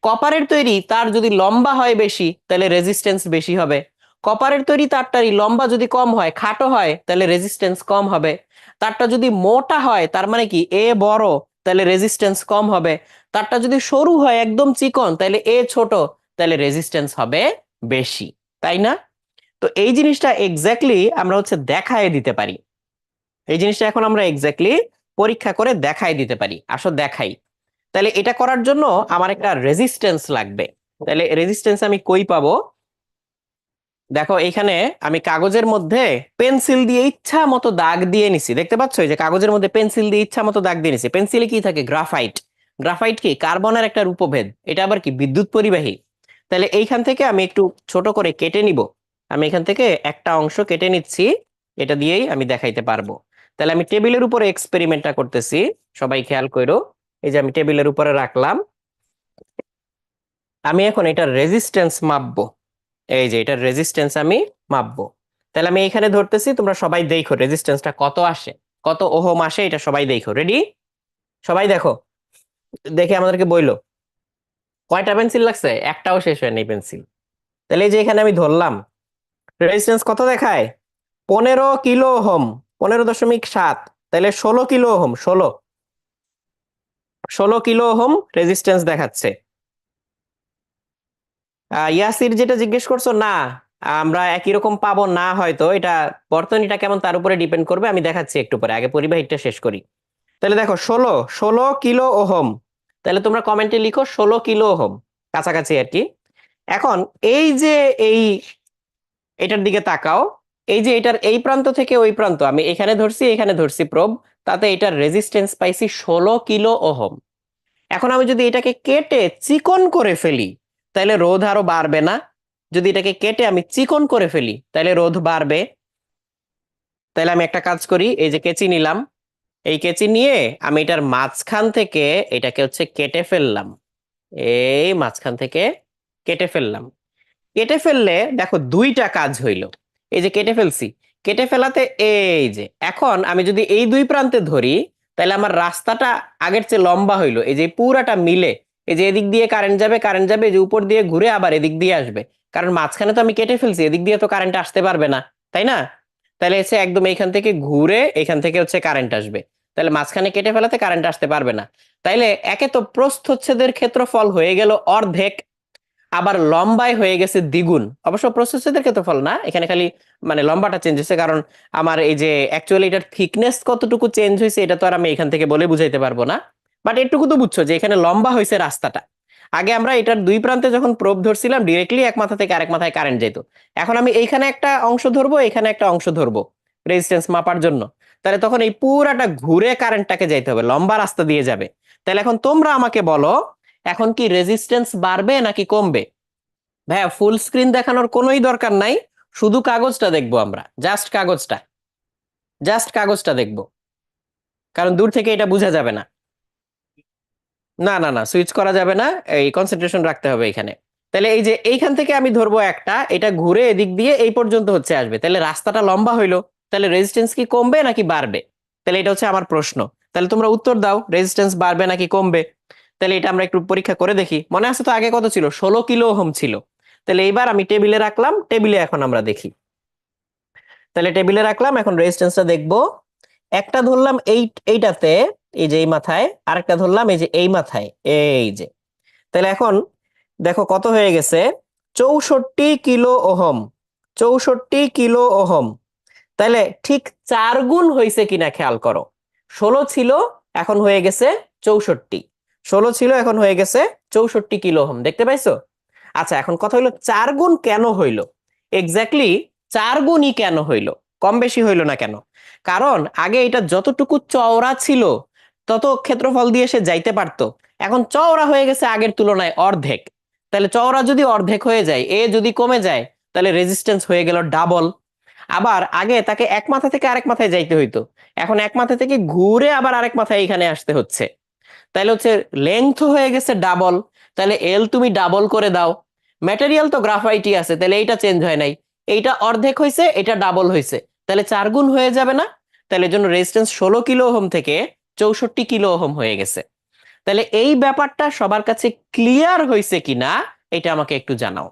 কপারের তৈরি তার যদি লম্বা হয় বেশি তাহলে রেজিস্ট্যান্স বেশি হবে। কপারের তৈরি তারটারই লম্বা যদি কম হয়, খাটো হয়, তাহলে রেজিস্ট্যান্স কম হবে। তারটা যদি মোটা হয়, তার মানে কি এ বড়, তাহলে রেজিস্ট্যান্স কম হবে। তারটা যদি সরু হয় একদম চিকন, তাহলে এ ছোট, তাহলে রেজিস্ট্যান্স হবে বেশি। তাই না? তো এই জিনিসটা এক্স্যাক্টলি আমরা হচ্ছে দেখায় দিতে পারি। এই জিনিসটা এখন আমরা এক্স্যাক্টলি পরীক্ষা করে দেখাই দিতে পারি। আসো দেখাই। তাহলে এটা করার জন্য আমার একটা রেজিস্ট্যান্স লাগবে। তাহলে রেজিস্ট্যান্স আমি কই পাবো? দেখো এখানে আমি কাগজের মধ্যে পেন্সিল দিয়ে ইচ্ছা মতো দাগ দিয়ে নিছি, দেখতে পাচ্ছ? এই যে কাগজের মধ্যে পেন্সিল দিয়ে ইচ্ছা মতো দাগ দিয়ে নিছি। পেন্সিলে কি থাকে? গ্রাফাইট। গ্রাফাইট কি? কার্বনের একটা রূপভেদ। এটা আবার কি? বিদ্যুৎ পরিবাহী। তাহলে এইখান থেকে আমি একটু ছোট করে কেটে নিব। আমি এখান থেকে একটা অংশ কেটে নিচ্ছি, এটা দিয়েই আমি দেখাইতে পারবো। তাহলে আমি টেবিলের উপরে এক্সপেরিমেন্টটা করতেছি, সবাই খেয়াল করো। এই যে আমি টেবিলের উপরে রাখলাম, আমি এখন এটার রেজিস্ট্যান্স মাপবো। এই যে এটার রেজিস্ট্যান্স আমি মাপবো। তাহলে আমি এখানে ধরতেছি, তোমরা সবাই দেখো রেজিস্ট্যান্সটা কত আসে, কত ওহম আসে, এটা সবাই দেখো। রেডি? সবাই দেখো, দেখে আমাদেরকে বইলো কয়টা পেন্সিল লাগছে। একটাও শেষ হয় নাই পেন্সিল। তাহলে এই যে এখানে আমি ধরলাম, রেজিস্ট্যান্স কত দেখায়? 15 কিলো ওহম। 15.7। তাহলে 16 kilo ohm. 16 kilo ohm resistance দেখাচ্ছে। ইয়াসির যেটা জিজ্ঞেস করছো, না আমরা একই রকম পাবো না, হয়তো এটা বর্তনীটা কেমন তার উপরে ডিপেন্ড করবে। আমি দেখাচ্ছি একটু পরে, আগে পরিবাহিকটা শেষ করি। তাহলে দেখো 16 কিলো ওহম। তাহলে তোমরা কমেন্টে লিখো 16 কিলো ওহম, কাছাকাছি আর কি। এখন এই যে এই এটার দিকে তাকাও। এই যে এটার এই প্রান্ত থেকে ওই প্রান্ত আমি এখানে ধরছি, এখানে ধরছি প্রোব, তাতে এটার রেজিস্ট্যান্স পাইছি 16 কিলো ওহম। এখন আমি যদি এটাকে কেটে চিকন করে ফেলি, তাহলে রোধ আরো বাড়বে না? যদি এটাকে কেটে আমি চিকন করে ফেলি, তাহলে রোধ বাড়বে। তাহলে আমি একটা কাজ করি, এই যে কেচি নিলাম, এই কেচি নিয়ে আমি এটার মাঝখান থেকে এটাকে হচ্ছে কেটে ফেললাম। এই মাঝখান থেকে কেটে ফেললাম। কেটে ফেললে দেখো দুইটা কাজ হইলো। এই যে কেটে ফেলছি, কেটে ফেলাতে এই যে এখন আমি যদি এই দুই প্রান্তে ধরি, তাহলে আমার রাস্তাটা আগের চেয়ে লম্বা হইলো। এই যে পুরাটা মিলে, এই যে এদিক দিয়ে কারেন্ট যাবে, কারেন্ট যাবে, এই যে উপর দিয়ে ঘুরে আবার এদিক দিয়ে আসবে। কারণ মাঝখানে তো আমি কেটে ফেলছি, এদিক দিয়ে তো কারেন্ট আসতে পারবে না, তাই না? তাহলে হচ্ছে একদম এইখান থেকে ঘুরে এখান থেকে হচ্ছে কারেন্ট আসবে। তাহলে মাঝখানে কেটে ফেলাতে কারেন্ট আসতে পারবে না। তাইলে একে তো প্রস্থচ্ছেদের ক্ষেত্রফল হয়ে গেল অর্ধেক, আবার লম্বায় হয়ে গেছে দ্বিগুণ। অবশ্য প্রস্থচ্ছেদের ক্ষেত্রফল না, এখানে খালি মানে লম্বাটা চেঞ্জ হয়েছে, কারণ আমার এই যে অ্যাকচুয়ালি এটার থিকনেস কতটুকু চেঞ্জ হয়েছে এটা তো আর আমি এখান থেকে বলে বুঝাইতে পারবো না। বাট এটুকু তো বুঝছো যে এখানে লম্বা হয়েছে রাস্তাটা। আগে আমরা এটার দুই প্রান্তে যখন প্রোব ধরছিলাম, ডিরেক্টলি এক মাথা থেকে আরেক মাথায় কারেন্ট যেত। এখন আমি এইখানে একটা অংশ ধরবো, এখানে একটা অংশ ধরবো রেজিস্ট্যান্স মাপার জন্য। তাহলে তখন এই পুরাটা ঘুরে কারেন্টটাকে যাইতে হবে, লম্বা রাস্তা দিয়ে যাবে। তাহলে এখন তোমরা আমাকে বলো, এখন কি রেজিস্ট্যান্স বাড়বে নাকি কমবে? ভাইয়া ফুল স্ক্রিন দেখানোর কোনোই দরকার নাই, শুধু কাগজটা দেখবো আমরা, জাস্ট কাগজটা, জাস্ট কাগজটা দেখবো, কারণ দূর থেকে এটা বোঝা যাবে না। না না না, সুইচ করা যাবে না, এই কনসেন্ট্রেশন রাখতে হবে এখানে। তাহলে এই যে এইখান থেকে আমি ধরবো একটা, এটা ঘুরে এদিক দিয়ে এই পর্যন্ত হচ্ছে আসবে, তাহলে রাস্তাটা লম্বা হইলো। তাহলে রেজিস্ট্যান্স কি কমবে নাকি বাড়বে? তাহলে এটা হচ্ছে আমার প্রশ্ন। তাহলে তোমরা উত্তর দাও, রেজিস্ট্যান্স বাড়বে নাকি কমবে? তাহলে এটা আমরা একটু পরীক্ষা করে দেখি। মনে আছে তো আগে কত ছিল? 16 কিলো ওহম ছিল। তাহলে এইবার আমি টেবিলে রাখলাম, টেবিলে এখন আমরা দেখি। তাহলে টেবিলে রাখলাম, এখন রেজিস্ট্যান্সটা দেখবো। একটা ধরলাম এইটাতে, এই যে এই মাথায়, আরেকটা ধরলাম এই যে এই মাথায়, এই যে। তাহলে এখন দেখো কত হয়ে গেছে? 64 কিলো ওহম। 64 kilo ohm. তাহলে ঠিক 4 গুণ হয়েছে কিনা খেয়াল করো। 16 ছিল, এখন হয়ে গেছে 64। 16 ছিল, এখন হয়ে গেছে 64 কিলো ওহম, দেখতে পাইছো? আচ্ছা, এখন কথা হইলো 4 গুণ কেন হইলো? এক্স্যাক্টলি 4 গুণই কেন হইলো? কম বেশি হইলো না কেন? কারণ আগে এটা যতটুকু চওড়া ছিল তত ক্ষেত্রফল দিয়ে সে যাইতে পারতো। এখন চওড়া হয়ে গেছে আগের তুলনায় অর্ধেক। তাহলে চওড়া যদি অর্ধেক হয়ে যায়, এ যদি কমে যায়, তাহলে রেজিস্ট্যান্স হয়ে গেল ডাবল। আবার আগে তাকে এক মাথা থেকে আরেক মাথায় যাইতে হইতো, এখন এক মাথা থেকে ঘুরে আবার আরেক মাথায় এখানে আসতে হচ্ছে। তাহলে হচ্ছে লেংথ হয়ে গেছে ডাবল। তাহলে এল তুমি ডাবল করে দাও। ম্যাটেরিয়াল তো গ্রাফাইটই আছে, তাহলে এইটা চেঞ্জ হয় নাই। এইটা অর্ধেক হয়েছে, এটা ডাবল হয়েছে, তাহলে 4 গুণ হয়ে যাবে না? তাহলে এর জন্য রেজিস্ট্যান্স 16 কিলো ওহম থেকে 64 কিলো ওহম হয়ে গেছে। তাহলে এই ব্যাপারটা সবার কাছে ক্লিয়ার হয়েছে কিনা এটা আমাকে একটু জানাও।